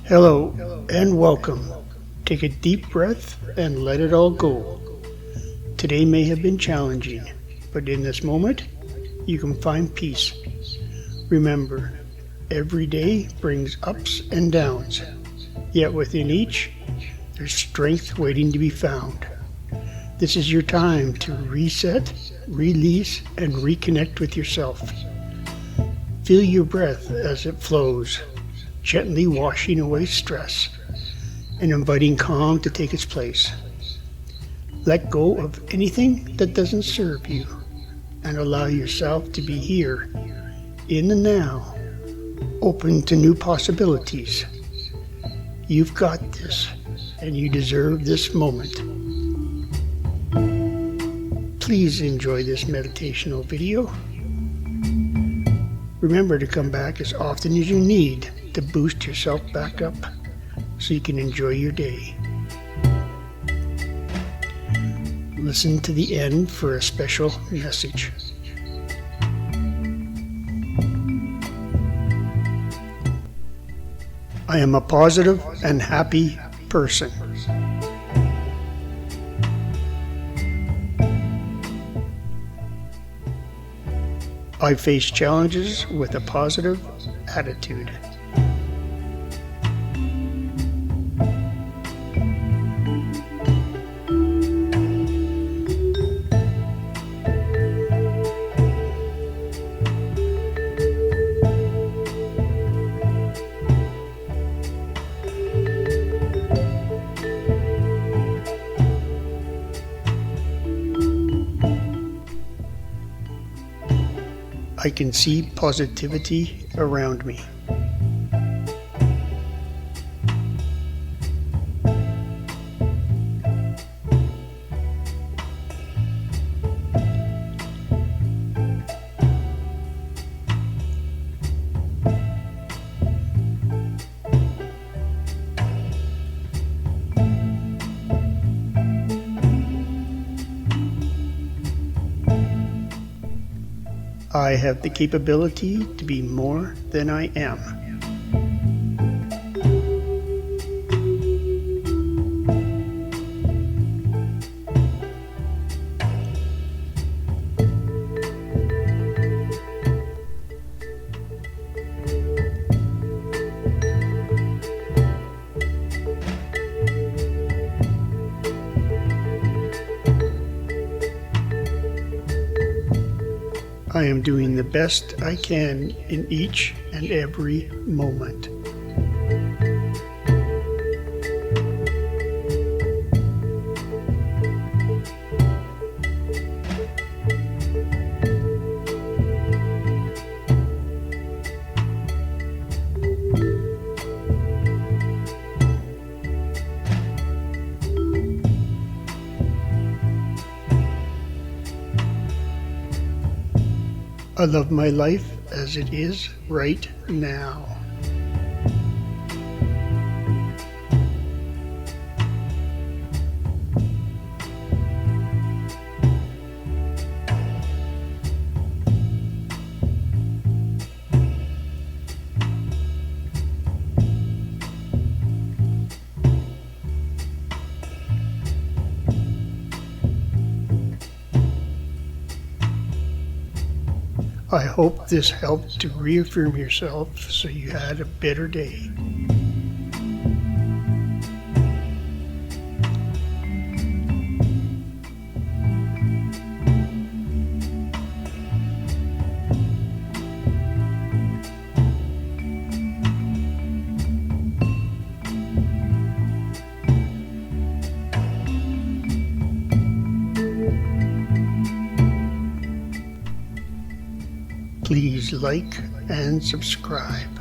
Hello and welcome. Take a deep breath and let it all go. Today may have been challenging, but in this moment, you can find peace. Remember, every day brings ups and downs, yet within each, there's strength waiting to be found. This is your time to reset, release, and reconnect with yourself. Feel your breath as it flows, gently washing away stress and inviting calm to take its place. Let go of anything that doesn't serve you and allow yourself to be here in the now, open to new possibilities. You've got this, and you deserve this moment. Please enjoy this meditational video. Remember to come back as often as you need to boost yourself back up so you can enjoy your day. Listen to the end for a special message. I am a positive and happy person. I face challenges with a positive attitude. I can see positivity around me. I have the capability to be more than I am. I am doing the best I can in each and every moment. I love my life as it is right now. I hope this helped to reaffirm yourself so you had a better day. Please like and subscribe.